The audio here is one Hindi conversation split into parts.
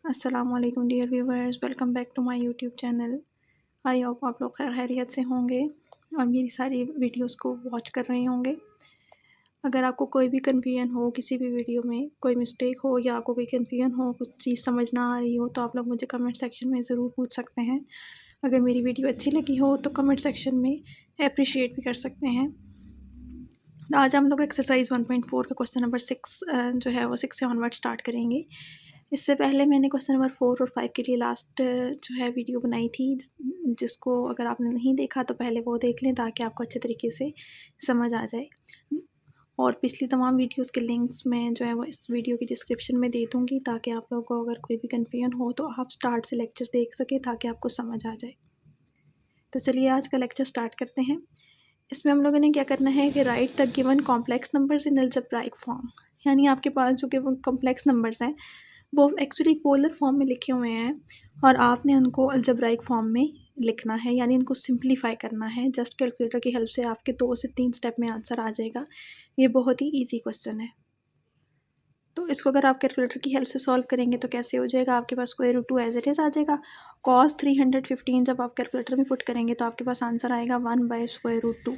अस्सलामुअलैकुम dear viewers, welcome back to my YouTube channel. I hope आप लोग खैर खैरियत से होंगे और मेरी सारी वीडियोस को वॉच कर रहे होंगे। अगर आपको कोई भी कन्फ्यूजन हो किसी भी वीडियो में, कोई मिस्टेक हो या आपको कोई कन्फ्यूजन हो, कुछ चीज़ समझ ना आ रही हो, तो आप लोग मुझे कमेंट सेक्शन में ज़रूर पूछ सकते हैं। अगर मेरी वीडियो अच्छी लगी हो तो कमेंट सेक्शन में अप्रिशिएट भी कर सकते हैं। आज हम लोग एक्सरसाइज 1.4 का क्वेश्चन नंबर 6 जो है वो 6 से ऑनवर्ड स्टार्ट करेंगे। इससे पहले मैंने क्वेश्चन नंबर 4 और 5 के लिए लास्ट जो है वीडियो बनाई थी, जिसको अगर आपने नहीं देखा तो पहले वो देख लें ताकि आपको अच्छे तरीके से समझ आ जाए। और पिछली तमाम वीडियोस के लिंक्स मैं जो है वो इस वीडियो की डिस्क्रिप्शन में दे दूँगी, ताकि आप लोगों को अगर कोई भी कन्फ्यूजन हो तो आप स्टार्ट से लेक्चर्स देख सकें ताकि आपको समझ आ जाए। तो चलिए आज का लेक्चर स्टार्ट करते हैं। इसमें हम लोगों ने क्या करना है कि right the given complex numbers in algebraic form, यानी आपके पास जो गिवन कॉम्प्लेक्स नंबर्स हैं वो एक्चुअली पोलर फॉर्म में लिखे हुए हैं और आपने उनको अलजेब्राइक फॉर्म में लिखना है, यानी इनको सिंप्लीफाई करना है। जस्ट कैलकुलेटर की हेल्प से आपके 2 से 3 स्टेप में आंसर आ जाएगा। ये बहुत ही ईजी क्वेश्चन है। तो इसको अगर आप कैलकुलेटर की हेल्प से सॉल्व करेंगे तो कैसे हो जाएगा, आपके पास square root 2 as it is आ जाएगा। कॉस 315 जब आप कैलकुलेटर में पुट करेंगे तो आपके पास आंसर आएगा 1/√2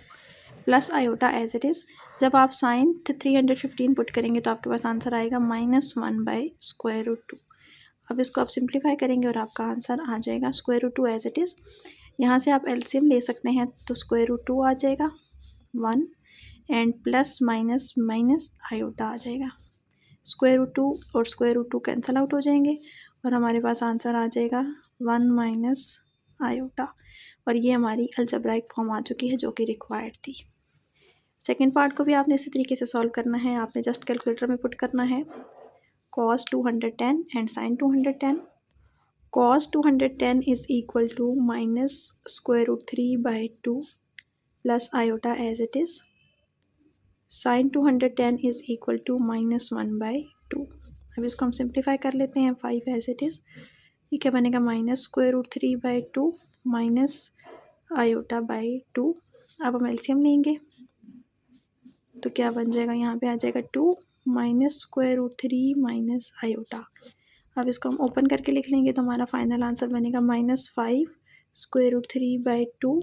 plus iota as it is. जब आप साइन 315 पुट करेंगे तो आपके पास आंसर आएगा -1/√2। अब इसको आप सिंप्लीफाई करेंगे और आपका आंसर आ जाएगा √2 एज इट इज़। यहाँ से आप एलसीएम ले सकते हैं तो √2 आ जाएगा 1 and plus minus minus iota आ जाएगा। √2 और √2 कैंसिल आउट हो जाएंगे और हमारे पास आंसर आ जाएगा 1 माइनस आयोटा। और ये हमारी अलजेब्राइक फॉर्म आ चुकी है जो कि रिक्वायर्ड थी। सेकेंड पार्ट को भी आपने इसी तरीके से सॉल्व करना है। आपने जस्ट कैलकुलेटर में पुट करना है cos 210 and sin 210। cos 210 is equal to minus √3/2 plus iota as it is. sin 210 is equal to -1/2। अब इसको हम सिंप्लीफाई कर लेते हैं 5 एज इट इज़। ये क्या बनेगा -√3/2 माइनस आयोटा/2। अब हम एलसीएम लेंगे तो क्या बन जाएगा, यहाँ पे आ जाएगा 2 माइनस √3 माइनस आयोटा। अब इसको हम ओपन करके लिख लेंगे तो हमारा फाइनल आंसर बनेगा -5 √3/2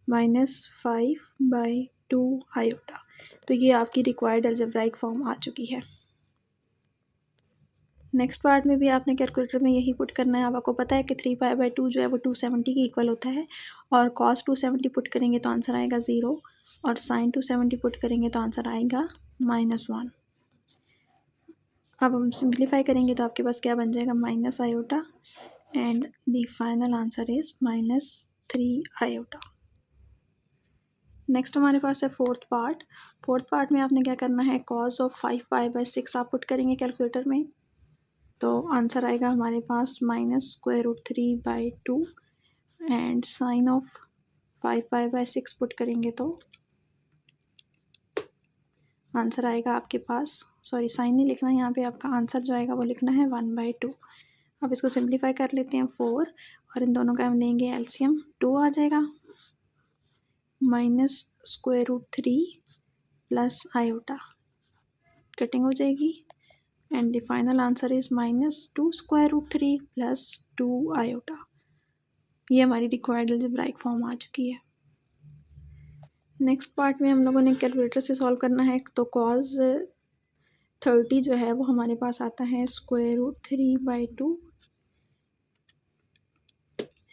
-5/2 आयोटा। तो ये आपकी रिक्वायर्ड अलजेब्राइक फॉर्म आ चुकी है। नेक्स्ट पार्ट में भी आपने कैलकुलेटर में यही पुट करना है। अब आपको पता है कि 3π/2 जो है वो 270 के इक्वल होता है और cos 270 पुट करेंगे तो आंसर आएगा 0 और sin 270 पुट करेंगे तो आंसर आएगा -1। अब हम सिंप्लीफाई करेंगे तो आपके पास क्या बन जाएगा minus iota and the final answer is -3 iota. Next हमारे पास है फोर्थ पार्ट। फोर्थ पार्ट में आपने क्या करना है, cos ऑफ 5π/6 आप पुट करेंगे कैलकुलेटर में तो आंसर आएगा हमारे पास -√3/2 एंड साइन ऑफ 5π/6 पुट करेंगे तो आंसर आएगा आपके पास, सॉरी साइन नहीं लिखना है यहाँ पे, आपका आंसर जो आएगा वो लिखना है 1/2। अब इसको सिंप्लीफाई कर लेते हैं 4 और इन दोनों का हम लेंगे एलसीएम। 2 आ जाएगा -√3 प्लस आयोटा, कटिंग हो जाएगी and the final answer is -2 √3 plus 2 iota. ये हमारी रिक्वायर्ड अलजेब्राइक फॉर्म आ चुकी है। नेक्स्ट पार्ट में हम लोगों ने कैलकुलेटर से सॉल्व करना है तो cos 30 जो है वो हमारे पास आता है √3/2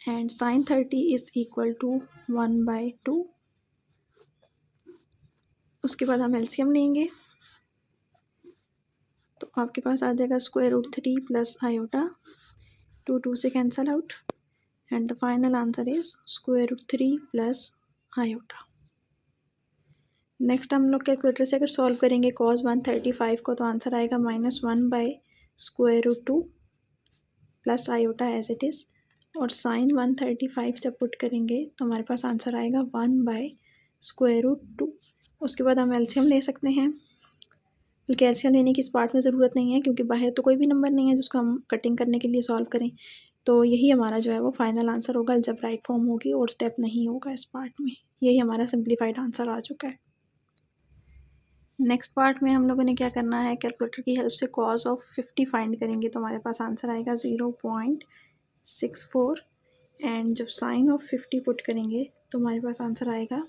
and sin 30 is equal to 1/2। उसके बाद हम एलसीएम लेंगे तो आपके पास आ जाएगा √3 प्लस आयोटा, 2 से cancel out and the final answer is √3 plus iota. Next हम लोग कैलकुलेटर से अगर सॉल्व करेंगे cos 135 को तो आंसर आएगा -1/√2 plus iota as it is. और sin 135 जब पुट करेंगे तो हमारे पास आंसर आएगा 1/√2। उसके बाद हम एलसीएम ले सकते हैं, बल्कि एलसीएम लेने की इस पार्ट में ज़रूरत नहीं है क्योंकि बाहर तो कोई भी नंबर नहीं है जिसको हम कटिंग करने के लिए सॉल्व करें। तो यही हमारा जो है वो फाइनल आंसर होगा, अलजेब्राइक फॉर्म होगी और स्टेप नहीं होगा इस पार्ट में। यही हमारा सिंप्लीफाइड आंसर आ चुका है। नेक्स्ट पार्ट में हम लोगों ने क्या करना है, कैलकुलेटर की हेल्प से कॉस ऑफ 50 फाइंड करेंगे तो हमारे पास आंसर आएगा 0.64 एंड जब साइन ऑफ 50 पुट करेंगे तो हमारे पास आंसर आएगा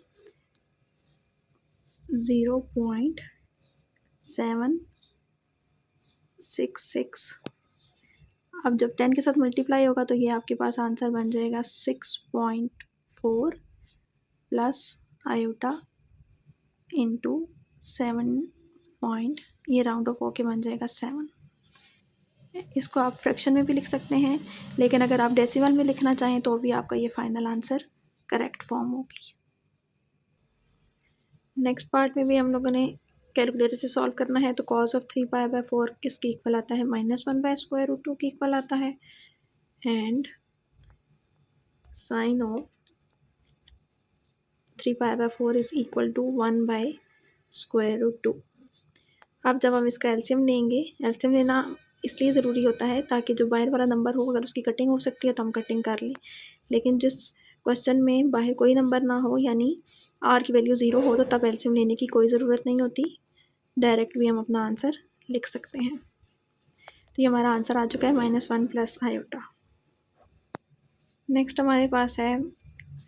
0.766। अब जब 10 के साथ मल्टीप्लाई होगा तो ये आपके पास आंसर बन जाएगा 6.4 प्लस आयोटा इंटू 7 पॉइंट, ये राउंड ऑफ होके बन जाएगा 7। इसको आप फ्रैक्शन में भी लिख सकते हैं, लेकिन अगर आप डेसिमल में लिखना चाहें तो भी आपका ये फाइनल आंसर करेक्ट फॉर्म होगी। नेक्स्ट पार्ट में भी हम लोगों ने कैलकुलेटर से सॉल्व करना है, तो कॉस ऑफ 3π/4 किसके इक्वल आता है, -1/√2 के इक्वल आता है and sine of 3π/4 is equal to 1/√2। अब जब हम इसका एलसीएम लेंगे, एलसीएम लेना इसलिए ज़रूरी होता है ताकि जो बाहर वाला नंबर हो अगर उसकी कटिंग हो सकती है तो हम कटिंग कर लें, लेकिन जिस क्वेश्चन में बाहर कोई नंबर ना हो यानी आर की वैल्यू 0 हो तो तब एलसीएम लेने की कोई ज़रूरत नहीं होती, डायरेक्ट भी हम अपना आंसर लिख सकते हैं। तो ये हमारा आंसर आ चुका है -1 प्लस आयोटा। नेक्स्ट हमारे पास है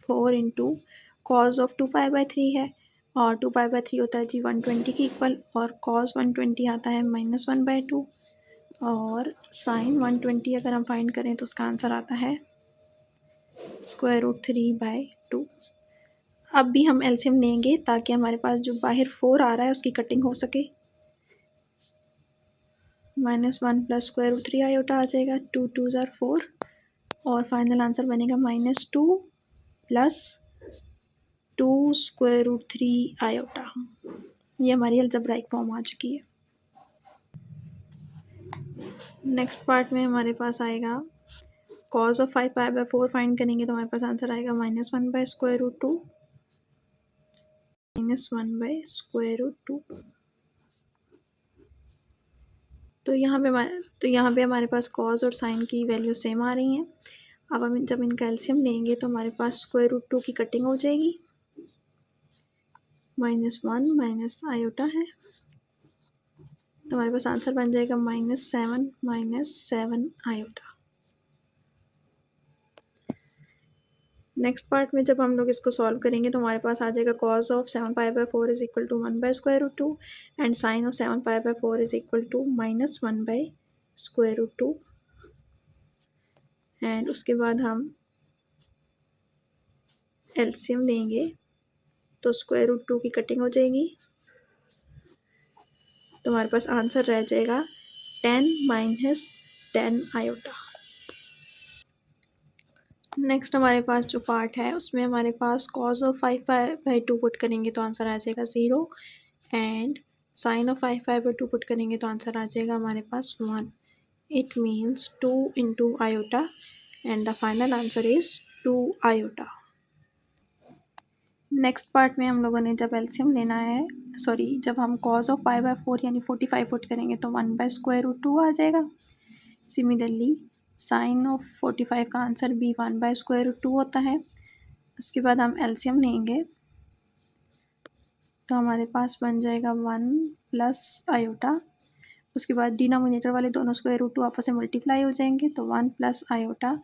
4 इंटू कॉज ऑफ 2π/3 है और 2π/3 होता है जी 120 के इक्वल और कॉस 120 आता है -1/2 और साइन 120 अगर हम फाइंड करें तो उसका आंसर आता है √3/2। अब भी हम एलसीएम लेंगे ताकि हमारे पास जो बाहर 4 आ रहा है उसकी कटिंग हो सके। -1 प्लस √3 आयोटा आ जाएगा, 2 2 ज़ार 4 और फाइनल आंसर बनेगा -2 प्लस 2 √3 आयोटा। ये हमारी अलजेब्राइक फॉर्म आ चुकी है। नेक्स्ट पार्ट में हमारे पास आएगा कॉज ऑफ 5π/4 फाइंड करेंगे तो हमारे पास आंसर आएगा -1/√2 -1/√2। तो यहाँ पे हमारे पास कॉज और साइन की वैल्यू सेम आ रही हैं। अब हम जब इनका एलसीएम लेंगे तो हमारे पास √2 की कटिंग हो जाएगी, -1 माइनस आयोटा है तो हमारे पास आंसर बन जाएगा -7 आयोटा। नेक्स्ट पार्ट में जब हम लोग इसको सॉल्व करेंगे तो हमारे पास आ जाएगा cos of 7π/4 is equal to 1/√2 and sine of 7π/4 is equal to -1/√2 and उसके बाद हम एलसीएम लेंगे तो √2 की कटिंग हो जाएगी तो हमारे पास आंसर रह जाएगा 10 - 10 आयोटा। नेक्स्ट हमारे पास जो पार्ट है उसमें हमारे पास कॉज ऑफ 5π/2 पुट करेंगे तो आंसर आ जाएगा 0 एंड साइन ऑफ 5π/2 पुट करेंगे तो आंसर आ जाएगा हमारे पास 1। It means 2 into iota and the final answer is 2 iota. Next part में हम लोगों ने जब एलसीएम लेना है, जब हम कॉज ऑफ 5/4 यानी 45 पुट करेंगे तो 1/√2 आ जाएगा। सिमिलरली साइन ऑफ 45 का आंसर भी 1/√2 होता है। उसके बाद हम एलसीएम लेंगे तो हमारे पास बन जाएगा 1 प्लस आयोटा। उसके बाद डिनोमिनेटर वाले दोनों √2 आपस में मल्टीप्लाई हो जाएंगे तो 1 प्लस आयोटा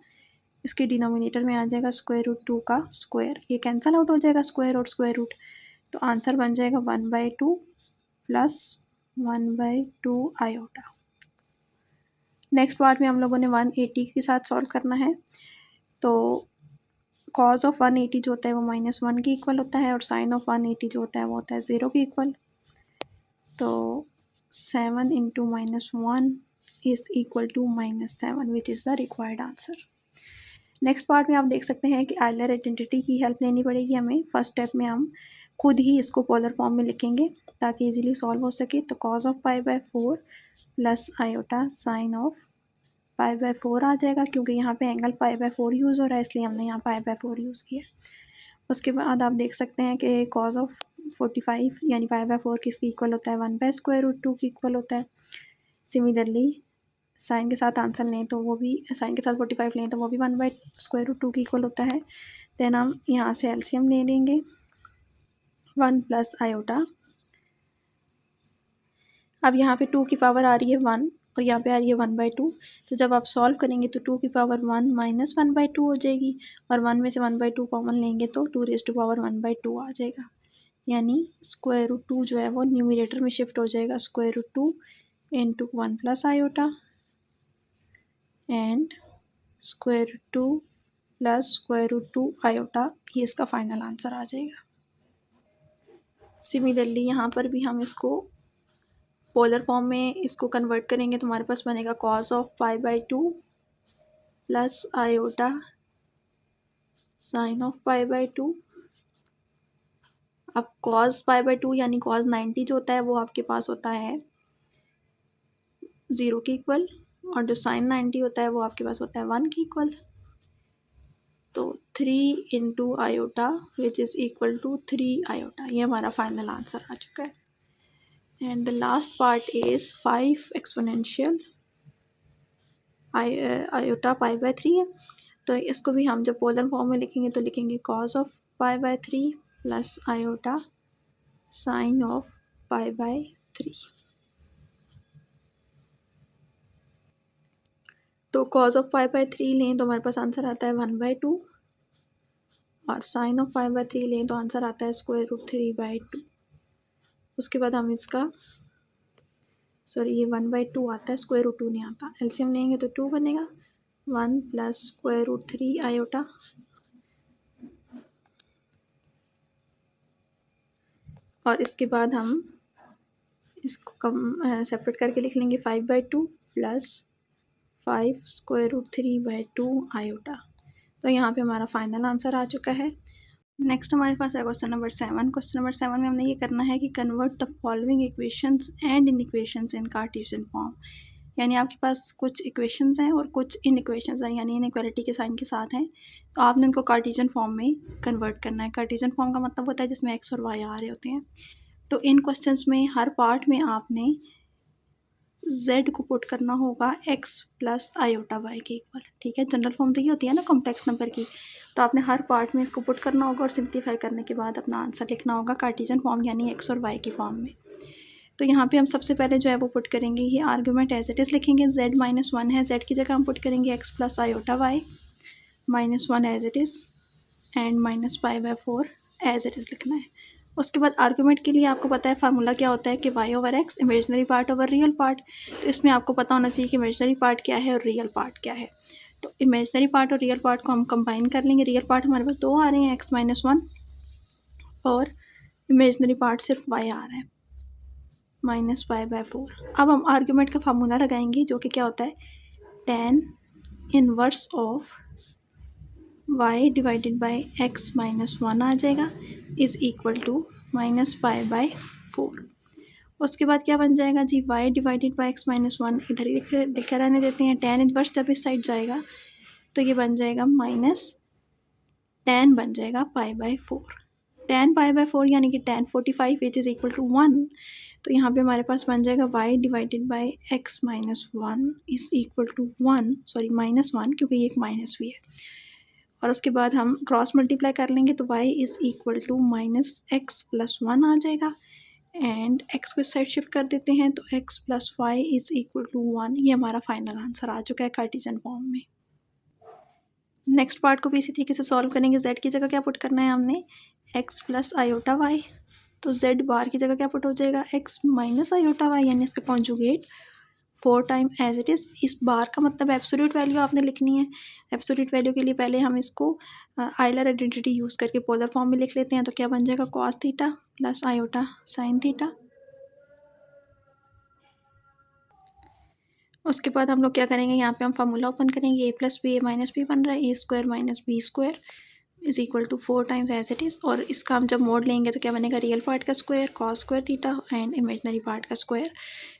इसके डिनोमिनेटर में आ जाएगा √2 का स्क्वायर, ये कैंसल आउट हो जाएगा स्क्वायर और स्क्वायर रूट, तो आंसर बन जाएगा 1/2 प्लस 1/2 आयोटा। नेक्स्ट पार्ट में हम लोगों ने 180 के साथ सॉल्व करना है, तो कॉज ऑफ 180 जो होता है वो -1 के इक्वल होता है और साइन ऑफ 180 जो होता है वो होता है 0 के इक्वल। तो 7 into -1 is equal to -7 which is the required answer. Next part में आप देख सकते हैं कि आइलर आइडेंटिटी की हेल्प लेनी पड़ेगी हमें। फर्स्ट स्टेप में हम खुद ही इसको पोलर फॉर्म में लिखेंगे ताकि इजीली सॉल्व हो सके। तो cause of 5/4 plus iota sine of 5/4 आ जाएगा, क्योंकि यहाँ पे एंगल 5/4 यूज़ हो रहा है इसलिए हमने यहाँ 5/4 यूज़ किया। उसके बाद आप देख सकते हैं कि कॉज ऑफ 45 यानी 5/4 किसकी इक्वल होता है, 1/√2 की इक्वल होता है। सिमिलरली साइन के साथ आंसर लें तो वो भी साइन के साथ 45 लें तो वो भी 1/√2 की इक्वल होता है। देन हम यहाँ से एलसीएम ले लेंगे 1 प्लस आयोटा अब यहाँ पे 2 की पावर आ रही है 1 और यहाँ पे आ रही है 1/2। तो जब आप सॉल्व करेंगे तो 2 की पावर 1 माइनस 1/2 हो जाएगी और 1 में से 1/2 कॉमन लेंगे तो 2⁻1/2 आ जाएगा। यानी √2 जो है वो न्यूमरेटर में शिफ्ट हो जाएगा, √2 into 1 plus iota and √2 plus √2 iota, ये इसका फाइनल आंसर आ जाएगा। सिमिलरली यहाँ पर भी हम इसको पोलर फॉर्म में इसको कन्वर्ट करेंगे तो हमारे पास बनेगा cos of π/2 plus iota sine of π/2। अब cos π/2 यानी cos 90 जो होता है वो आपके पास होता है 0 के इक्वल, और जो साइन 90 होता है वो आपके पास होता है 1 के इक्वल। तो 3 into iota which is equal to 3 iota, ये हमारा फाइनल आंसर आ चुका है। And the last part is 5 exponential iota π/3 है। तो इसको भी हम जब पोलर फॉर्म में लिखेंगे तो लिखेंगे cos of π/3 plus iota sine of π/3। तो cos ऑफ π/3 लें तो हमारे पास आंसर आता है 1/2 और साइन ऑफ π/3 लें तो आंसर आता है √3/2। उसके बाद हम इसका ये 1/2 आता है, √2 नहीं आता। एलसीएम लेंगे तो 2 बनेगा, 1 प्लस √3 आयोटा और इसके बाद हम इसको सेपरेट करके लिख लेंगे 5/2 प्लस 5 √3/2 आयोटा। तो यहाँ पे हमारा फाइनल आंसर आ चुका है। नेक्स्ट हमारे पास है क्वेश्चन नंबर 7। क्वेश्चन नंबर 7 में हमने ये करना है कि convert the following equations and inequations in Cartesian form. यानी आपके पास कुछ इक्वेशंस हैं और कुछ इनइक्वेशंस हैं, यानी इनइक्वालिटी के साइन के साथ हैं, तो आपने उनको कार्टेशियन फॉर्म में कन्वर्ट करना है। कार्टेशियन फॉर्म का मतलब होता है जिसमें एक्स और वाई आ रहे होते हैं। तो इन क्वेश्चंस में हर पार्ट में आपने z को पुट करना होगा x प्लस आयोटा y के इक्वल। ठीक है, जनरल फॉर्म तो ये होती है ना कॉम्प्लेक्स नंबर की। तो आपने हर पार्ट में इसको पुट करना होगा और सिंप्लीफाई करने के बाद अपना आंसर लिखना होगा कार्टेशियन फॉर्म यानी x और y की फॉर्म में। तो यहाँ पे हम सबसे पहले जो है वो पुट करेंगे, ये आर्ग्यूमेंट एज इट इज़ लिखेंगे। z-1 है, z की जगह हम पुट करेंगे x plus iota y, -1 as it is and -π/4 as it is लिखना है। उसके बाद आर्गूमेंट के लिए आपको पता है फार्मूला क्या होता है कि y/x imaginary part over real part. तो इसमें आपको पता होना चाहिए कि इमेजनरी पार्ट क्या है और रियल पार्ट क्या है। तो इमेजनरी पार्ट और रियल पार्ट को हम कंबाइन कर लेंगे। रियल पार्ट हमारे पास 2 आ रहे हैं, x-1, और इमेजनरी पार्ट सिर्फ y आ रहा है, -π/4। अब हम आर्गूमेंट का फार्मूला लगाएंगे जो कि क्या होता है, tan inverse of y divided by x-1 आ जाएगा इज़ इक्वल टू -π/4। उसके बाद क्या बन जाएगा जी, y डिवाइडेड बाई x-1 इधर ही लिखे रहने देते हैं। tan इनवर्स जब इस साइड जाएगा तो ये बन जाएगा tan बन जाएगा π/4। tan π/4 यानी कि tan 45 which is equal to 1। तो यहाँ पे हमारे पास बन जाएगा y divided by x-1 is equal to 1, -1 क्योंकि ये एक माइनस भी है। और उसके बाद हम क्रॉस मल्टीप्लाई कर लेंगे तो y is equal to -x+1 आ जाएगा एंड x को इस साइड शिफ्ट कर देते हैं तो x plus y is equal to 1। ये हमारा फाइनल आंसर आ चुका है कार्टेशियन फॉर्म में। नेक्स्ट पार्ट को भी इसी तरीके से सॉल्व करेंगे। z की जगह क्या पुट करना है हमने, x प्लस आयोटा y। तो z बार की जगह क्या पुट हो जाएगा, x माइनस आयोटा y, यानी इसका conjugate 4 time as it is. इस बार का मतलब एब्सोल्यूट वैल्यू आपने लिखनी है। एब्सोल्यूट वैल्यू के लिए पहले हम इसको आइलर आइडेंटिटी यूज़ करके पोलर फॉर्म में लिख लेते हैं। तो क्या बन जाएगा, cos theta plus iota sine theta. उसके बाद हम लोग क्या करेंगे, यहाँ पे हम फार्मूला ओपन करेंगे, a plus B A minus B बन रहा है, a square minus B square is equal to 4 times as it is. और इसका हम जब मोड लेंगे तो क्या बनेगा, रियल पार्ट का square cos square theta and imaginary part का square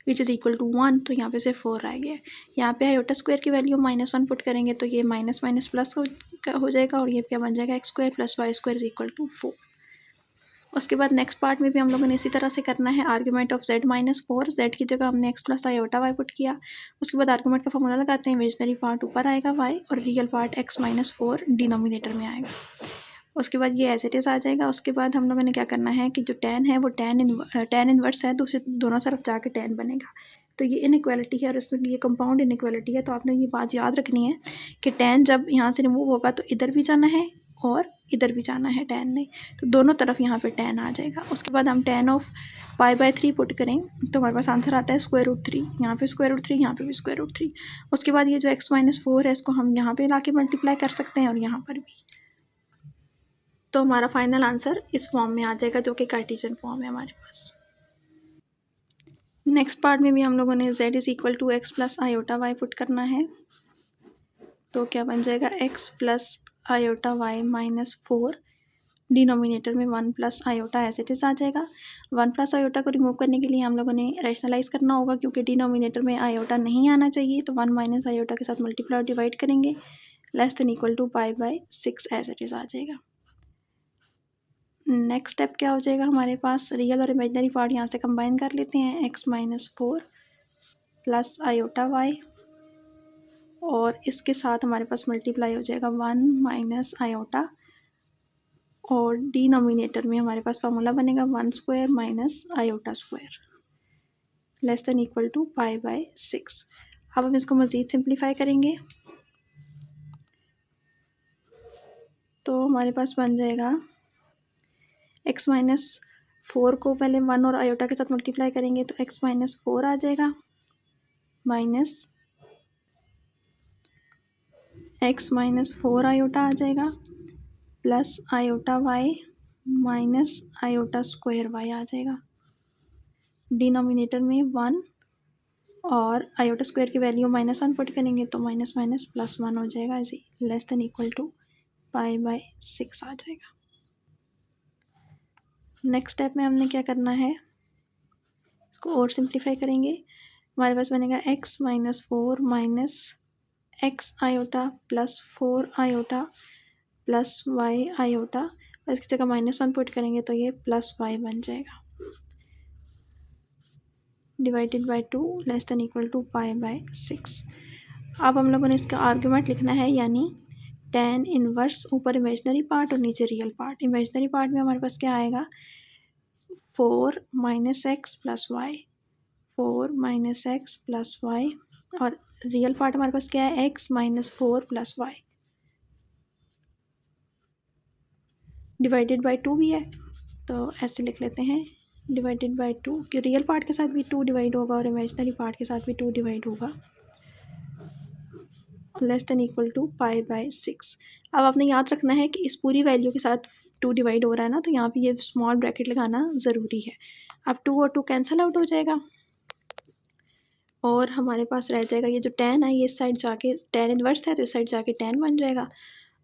which is equal to 1। तो यहाँ पे से 4 रह गया। यहाँ पे आयोटा स्क्वायर की वैल्यू -1 पुट करेंगे तो ये माइनस माइनस प्लस हो जाएगा और ये क्या बन जाएगा, x square plus Y square is equal to 4। उसके बाद नेक्स्ट पार्ट में भी हम लोगों ने इसी तरह से करना है। आर्गूमेंट ऑफ z-4, z की जगह हमने x plus iota y put किया। उसके बाद आर्गूमेंट का फॉर्मूला लगाते हैं, इमेजनरी पार्ट ऊपर आएगा y और रियल पार्ट x-4 डिनोमिनेटर में आएगा। उसके बाद ये एज इट इज़ आ जाएगा। उसके बाद हम लोगों ने क्या करना है कि जो tan है वो tan इनवर्स है, तो उसे दोनों तरफ जाके tan बनेगा। तो ये इनइक्वालिटी है और इसमें ये कंपाउंड इनइक्वालिटी है, तो आपने ये बात याद रखनी है कि tan जब यहाँ से रिमूव होगा तो इधर भी जाना है और इधर भी जाना है tan ने, तो दोनों तरफ यहाँ पे tan आ जाएगा। उसके बाद हम tan ऑफ π/3 पुट करें तो हमारे पास आंसर आता है √3। यहाँ पे √3, यहाँ पे भी √3। उसके बाद ये जो x - 4 है इसको हम यहाँ पे ला के मल्टीप्लाई कर सकते हैं और यहाँ पर भी। तो हमारा फाइनल आंसर इस फॉर्म में आ जाएगा जो कि कार्टेशियन फॉर्म है हमारे पास। नेक्स्ट पार्ट में भी हम लोगों ने z = x + i/y पुट करना है। तो क्या बन जाएगा x + i/y - 4, डिनोमिनेटर में 1 + i एज इट इज़ आ जाएगा। 1 + i को रिमूव करने के लिए हम लोगों ने रैशनलाइज करना होगा, क्योंकि डिनोमिनेटर में i नहीं आना चाहिए, तो 1 - i के साथ मल्टीप्लाई और डिवाइड करेंगे, < π/6 एज इट इज़ आ जाएगा। नेक्स्ट स्टेप क्या हो जाएगा हमारे पास, रियल और इमेजिनरी पार्ट यहाँ से कंबाइन कर लेते हैं, x - 4 + i/y, और इसके साथ हमारे पास मल्टीप्लाई हो जाएगा 1 - i, और डिनोमिनेटर में हमारे पास फार्मूला बनेगा 1² - i² < π/6। अब हम इसको मज़ीद सिंप्लीफाई करेंगे तो हमारे पास बन जाएगा x - 4 को पहले 1 और i के साथ मल्टीप्लाई करेंगे तो x - 4 आ जाएगा, माइनस x - 4 i आ जाएगा, प्लस i/y माइनस i²y आ जाएगा। डिनोमिनेटर में 1 और i² की वैल्यू -1 पुट करेंगे तो माइनस माइनस +1 हो जाएगा, < π/6 आ जाएगा। नेक्स्ट स्टेप में हमने क्या करना है, इसको और सिंप्लीफाई करेंगे। हमारे पास बनेगा x - 4 minus x/i plus 4/i plus y/i, और इसकी जगह -1 पुट करेंगे तो ये +y बन जाएगा, /2 < π/6। अब हम लोगों ने इसका आर्गूमेंट लिखना है, यानी tan इनवर्स ऊपर इमेजिनरी पार्ट और नीचे रियल पार्ट। इमेजिनरी पार्ट में हमारे पास क्या आएगा, 4 - x + y, 4 - x + y, और रियल पार्ट हमारे पास क्या है, x - 4 + y, /2 भी है, तो ऐसे लिख लेते हैं, /2, कि रियल पार्ट के साथ भी 2 डिवाइड होगा और इमेजिनरी पार्ट के साथ भी 2 डिवाइड होगा, < π/6। अब आपने याद रखना है कि इस पूरी वैल्यू के साथ 2 डिवाइड हो रहा है ना, तो यहाँ पे ये स्मॉल ब्रैकेट लगाना ज़रूरी है। अब 2 और 2 कैंसिल आउट हो जाएगा और हमारे पास रह जाएगा ये जो tan है, ये इस साइड जाके tan इनवर्स है तो इस साइड जाके tan बन जाएगा।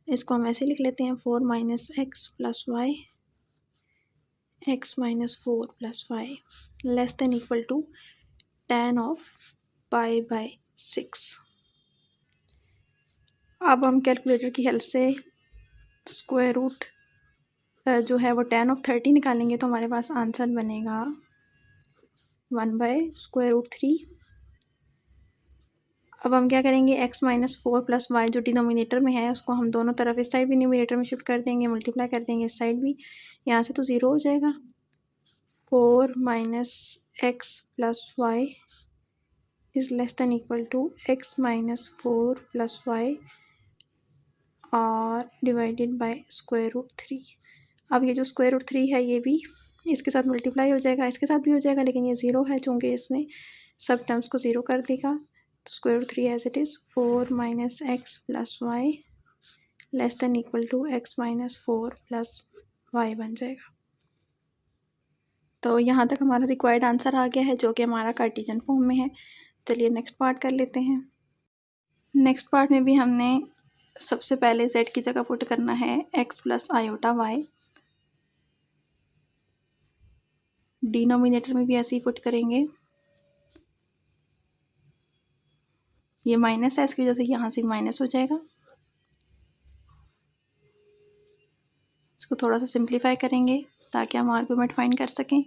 इसको हम ऐसे लिख लेते हैं, 4 - x + y, x - 4 + y < tan of π/6। अब हम कैलकुलेटर की हेल्प से स्क्वायर रूट जो है वो tan ऑफ 30 निकालेंगे, तो हमारे पास आंसर बनेगा 1/√3। अब हम क्या करेंगे, x - 4 + y जो डिनोमिनेटर में है उसको हम दोनों तरफ इस साइड भी न्यूमरेटर में शिफ्ट कर देंगे, मल्टीप्लाई कर देंगे इस साइड भी, यहाँ से तो 0 हो जाएगा। 4 - x + y is < x - 4 + y और /√3। अब ये जो √3 है ये भी इसके साथ मल्टीप्लाई हो जाएगा, इसके साथ भी हो जाएगा, लेकिन ये 0 है, चूँकि इसने सब टर्म्स को 0 कर देगा, तो √3 as it is 4 - x + y < x - 4 + y बन जाएगा। तो यहाँ तक हमारा रिक्वायर्ड आंसर आ गया है, जो कि हमारा कार्टेशियन फॉर्म में है। चलिए नेक्स्ट पार्ट कर लेते हैं। नेक्स्ट पार्ट में भी हमने सबसे पहले z की जगह पुट करना है x + i/y, डिनोमिनेटर में भी ऐसे ही पुट करेंगे। ये माइनस है, इसकी वजह से यहाँ से माइनस हो जाएगा। इसको थोड़ा सा सिंप्लीफाई करेंगे ताकि हम आर्गूमेंट फाइंड कर सकें।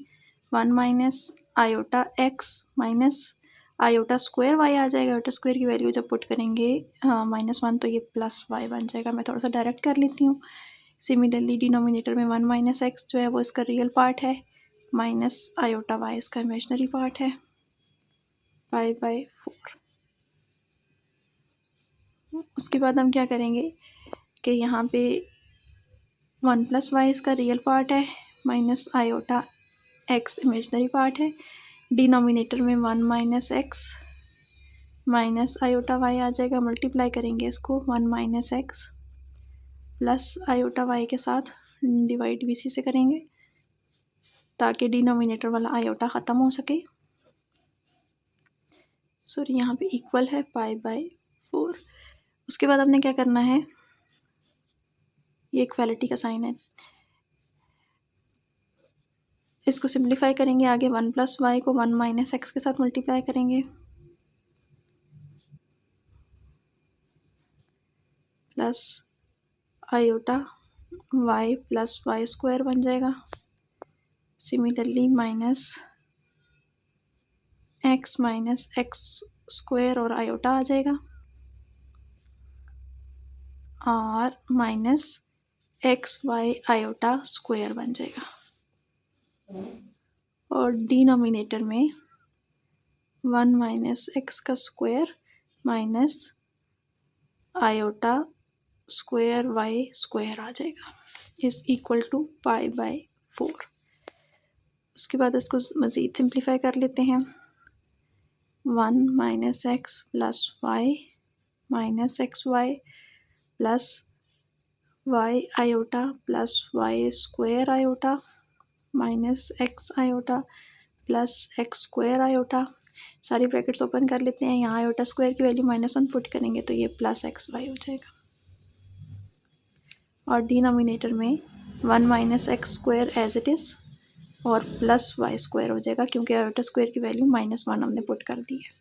1 - i/x माइनस i² y आ जाएगा, i² की वैल्यू जब पुट करेंगे -1 तो ये +y बन जाएगा। मैं थोड़ा सा डायरेक्ट कर लेती हूँ, सिमिलरली डिनोमिनेटर में 1 माइनस एक्स जो है वो इसका रियल पार्ट है, माइनस आयोटा वाई इसका इमेजनरी पार्ट है, 5/4। उसके बाद हम क्या करेंगे कि यहाँ पे 1 प्लस वाई इसका रियल पार्ट है, minus iota x imaginary part है। डिनोमिनेटर में 1 minus x minus iota y आ जाएगा, मल्टीप्लाई करेंगे इसको 1 minus x plus iota y के साथ, डिवाइड भी इसी से करेंगे ताकि डिनोमिनेटर वाला आयोटा ख़त्म हो सके। सॉरी यहाँ पे इक्वल है 5/4। उसके बाद हमने क्या करना है, ये इक्वालिटी का साइन है, इसको सिंप्लीफाई करेंगे आगे। 1 प्लस वाई को 1 माइनस एक्स के साथ मल्टीप्लाई करेंगे, plus iota y plus Y square बन जाएगा। सिमिलरली माइनस एक्स स्क्वायर और आयोटा आ जाएगा, और minus x y iota square बन जाएगा। और डिनोमिनेटर में 1 माइनस एक्स का square minus iota square y square आ जाएगा, इज इक्वल टू 5/4। उसके बाद इसको मज़ीद सिंप्लीफाई कर लेते हैं। 1 minus x plus Y minus x Y plus Y iota plus Y square iota minus X iota plus x square iota, सारी ब्रैकेट्स ओपन कर लेते हैं। यहाँ आयोटा स्क्वायर की वैल्यू -1 पुट करेंगे तो ये प्लस एक्स वाई हो जाएगा। और डिनोमिनेटर में 1 minus x square as it is और प्लस वाई स्क्वायर हो जाएगा, क्योंकि आयोटा स्क्वायर की वैल्यू -1 हमने पुट कर दी है।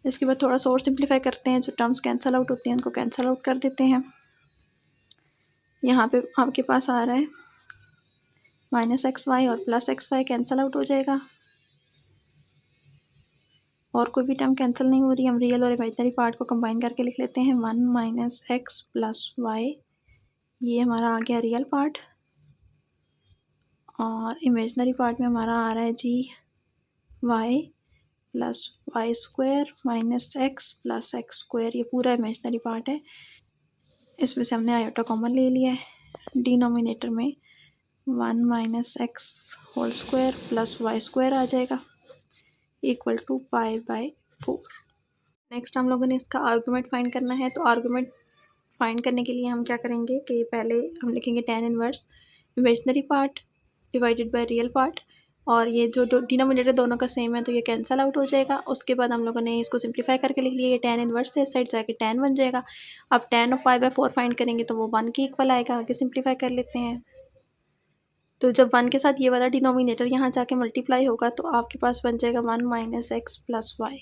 इसके बाद थोड़ा सा और सिंप्लीफाई करते हैं, जो टर्म्स कैंसिल आउट होती हैं उनको कैंसिल आउट कर देते हैं। यहाँ पे आपके पास आ रहा है माइनस एक्स वाई और plus X Y cancel out हो जाएगा, और कोई भी टर्म कैंसिल नहीं हो रही। हम रियल और इमेजनरी पार्ट को कंबाइन करके लिख लेते हैं। 1 माइनस एक्स प्लस वाई, ये हमारा आ गया रियल पार्ट, और इमेजनरी पार्ट में हमारा आ रहा है जी y plus Y square minus x plus x square, ये पूरा इमेजनरी पार्ट है। इसमें से हमने आयोटा कॉमन ले लिया है। डिनोमिनेटर में 1 minus x whole square plus Y square आ जाएगा, इक्वल टू 5/4। नेक्स्ट हम लोगों ने इसका आर्गूमेंट फाइंड करना है। तो आर्गूमेंट फाइंड करने के लिए हम क्या करेंगे कि पहले हम लिखेंगे tan inverse imaginary part divided by real part, और ये जो डिनोमिनेटर दोनों का सेम है तो ये कैंसिल आउट हो जाएगा। उसके बाद हम लोगों ने इसको सिंप्लीफाई करके लिख लिया, ये tan इनवर्स से इस साइड जाके tan बन जाएगा। अब tan ऑफ 5/4 फाइंड करेंगे तो वो 1 के इक्वल आएगा। आगे सिंप्लीफाई कर लेते हैं, तो जब 1 के साथ ये वाला डिनोमिनेटर यहाँ जाके मल्टीप्लाई होगा तो आपके पास बन जाएगा 1 माइनस एक्स प्लस वाई।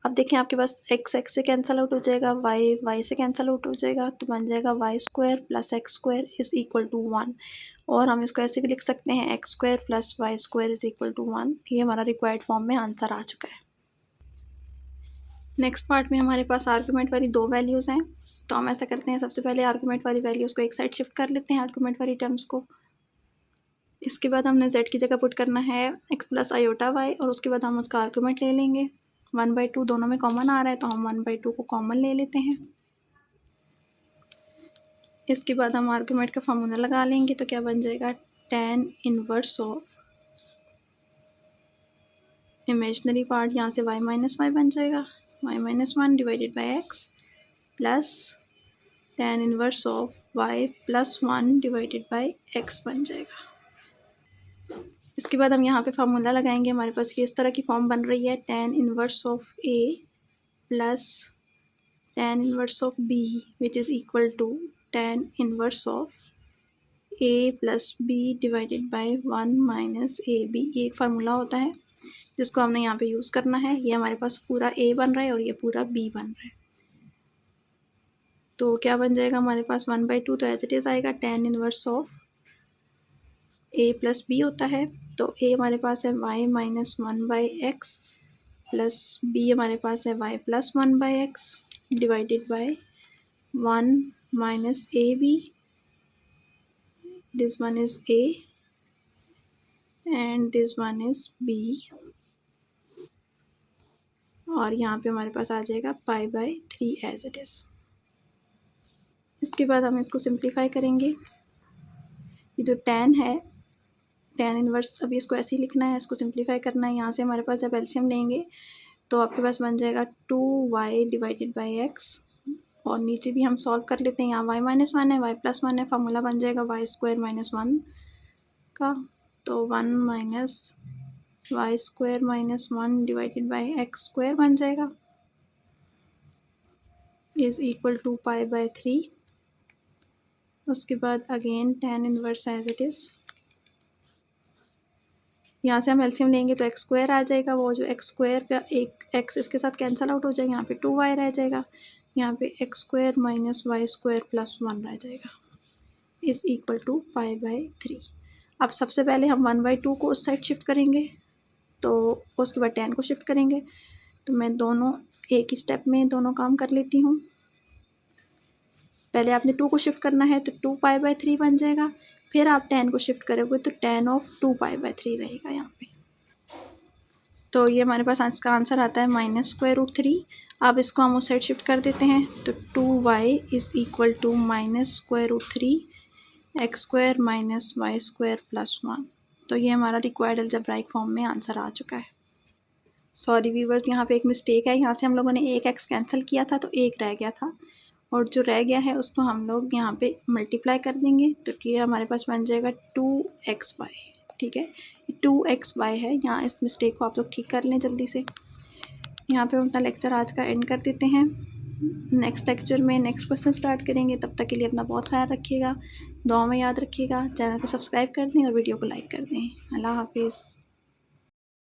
अब देखें आपके पास एक्स से कैंसिल आउट हो जाएगा, वाई से कैंसिल आउट हो जाएगा, तो बन जाएगा Y square plus x square is equal to 1। और हम इसको ऐसे भी लिख सकते हैं, X square plus Y square is equal to 1। ये हमारा रिक्वायर्ड फॉर्म में आंसर आ चुका है। नेक्स्ट पार्ट में हमारे पास आर्गूमेंट वाली 2 वैल्यूज़ हैं, तो हम ऐसा करते हैं, सबसे पहले आर्गूमेंट वाली वैल्यूज़ को एक साइड शिफ्ट कर लेते हैं, आर्गूमेंट वाली टर्म्स को। इसके बाद हमने z की जगह पुट करना है x प्लस आयोटा वाई, और उसके बाद हम उसका आर्गूमेंट ले लेंगे। 1/2 दोनों में कॉमन आ रहा है तो हम 1/2 को कॉमन ले लेते हैं। इसके बाद हम आर्गूमेंट का फार्मूला लगा लेंगे, तो क्या बन जाएगा, tan inverse of imaginary part, यहाँ से y माइनस वाई बन जाएगा, y minus 1 divided by x plus tan inverse of y plus 1 divided by x बन जाएगा। इसके बाद हम यहाँ पे फार्मूला लगाएंगे, हमारे पास ये इस तरह की फॉर्म बन रही है, tan inverse of a plus tan inverse of b which is equal to tan inverse of a plus b divided by 1 minus A B. ये एक फार्मूला होता है जिसको हमने यहाँ पे यूज़ करना है। ये हमारे पास पूरा a बन रहा है और ये पूरा b बन रहा है, तो क्या बन जाएगा हमारे पास 1/2, तो एज इट इज़ आएगा tan inverse of a plus b होता है, तो a हमारे पास है y minus 1/x plus b हमारे पास है y plus 1/x divided by 1 minus A B this one is A and this one is B, और यहाँ पे हमारे पास आ जाएगा pi by 3 as it is. इसके बाद हम इसको सिंप्लीफाई करेंगे। ये जो tan है, tan इनवर्स, अभी इसको ऐसे ही लिखना है, इसको सिंप्लीफाई करना है। यहाँ से हमारे पास जब एलसीएम लेंगे तो आपके पास बन जाएगा 2y डिवाइडेड बाई एक्स, और नीचे भी हम सॉल्व कर लेते हैं। यहाँ y माइनस 1 है, y प्लस 1 है, फार्मूला बन जाएगा y स्क्वायर माइनस 1 का, तो 1 minus Y square minus 1 divided by X square बन जाएगा, is equal to pi by 3। उसके बाद again tan inverse as it is, यहाँ से हम एलसीएम लेंगे तो एक्स स्क्वायर आ जाएगा, वो जो एक्स स्क्वायर का एक एक्स इसके साथ कैंसिल आउट हो जाएगा, यहाँ पे 2y रह जाएगा, यहाँ पे X square minus Y square plus 1 रह जाएगा, is equal to pi by 3। अब सबसे पहले हम 1/2 को उस साइड शिफ्ट करेंगे, तो उसके बाद tan को शिफ्ट करेंगे। तो मैं दोनों एक ही स्टेप में दोनों काम कर लेती हूँ। पहले आपने 2 को शिफ्ट करना है तो 2 पाई बाय 3 बन जाएगा, फिर आप tan को शिफ्ट करोगे तो tan ऑफ 2 पाई बाय 3 रहेगा यहाँ पे। तो ये हमारे पास इसका आंसर आता है -√3। अब इसको हम उस साइड शिफ्ट कर देते हैं, तो 2y is equal to -√3 X square minus Y square plus 1। तो ये हमारा रिक्वायर्ड अलजेब्राइक फॉर्म में आंसर आ चुका है। सॉरी व्यूवर्स, यहाँ पे एक मिस्टेक है, यहाँ से हम लोगों ने एक एक्स कैंसिल किया था तो एक रह गया था, और जो रह गया है उसको हम लोग यहाँ पे मल्टीप्लाई कर देंगे, तो ये हमारे पास बन जाएगा 2xy। ठीक है, 2xy है, यहाँ इस मिस्टेक को आप लोग ठीक कर लें जल्दी से। यहाँ पे हम अपना लेक्चर आज का एंड कर देते हैं। नेक्स्ट लेक्चर में नेक्स्ट क्वेश्चन स्टार्ट करेंगे। तब तक के लिए अपना बहुत ख्याल रखिएगा, दुआ में याद रखिएगा, चैनल को सब्सक्राइब कर दें और वीडियो को लाइक कर दें। अल्लाह हाफिज़।